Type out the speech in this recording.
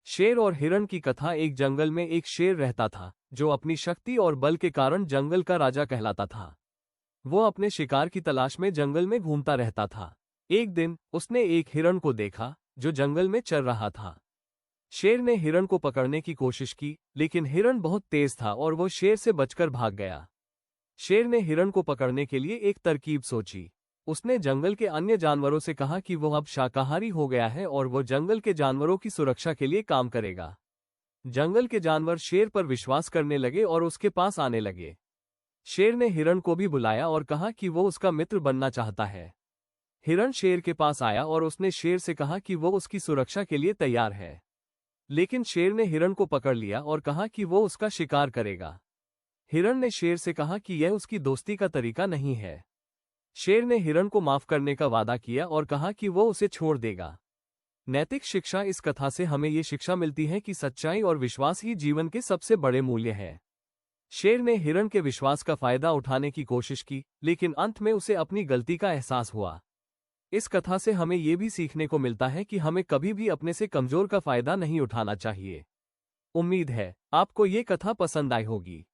शेर और हिरण की कथा। एक जंगल में एक शेर रहता था जो अपनी शक्ति और बल के कारण जंगल का राजा कहलाता था। वो अपने शिकार की तलाश में जंगल में घूमता रहता था। एक दिन उसने एक हिरण को देखा जो जंगल में चल रहा था। शेर ने हिरण को पकड़ने की कोशिश की, लेकिन हिरण बहुत तेज था और वो शेर से बचकर भाग गया। शेर ने हिरण को पकड़ने के लिए एक तरकीब सोची। उसने जंगल के अन्य जानवरों से कहा कि वो अब शाकाहारी हो गया है और वो जंगल के जानवरों की सुरक्षा के लिए काम करेगा। जंगल के जानवर शेर पर विश्वास करने लगे और उसके पास आने लगे। शेर ने हिरण को भी बुलाया और कहा कि वो उसका मित्र बनना चाहता है। हिरण शेर के पास आया और उसने शेर से कहा कि वो उसकी सुरक्षा के लिए तैयार है। लेकिन शेर ने हिरण को पकड़ लिया और कहा कि वो उसका शिकार करेगा। हिरण ने शेर से कहा कि यह उसकी दोस्ती का तरीका नहीं है। शेर ने हिरण को माफ करने का वादा किया और कहा कि वो उसे छोड़ देगा। नैतिक शिक्षा। इस कथा से हमें ये शिक्षा मिलती है कि सच्चाई और विश्वास ही जीवन के सबसे बड़े मूल्य हैं। शेर ने हिरण के विश्वास का फायदा उठाने की कोशिश की, लेकिन अंत में उसे अपनी गलती का एहसास हुआ। इस कथा से हमें यह भी सीखने को मिलता है कि हमें कभी भी अपने से कमजोर का फायदा नहीं उठाना चाहिए। उम्मीद है आपको ये कथा पसंद आई होगी।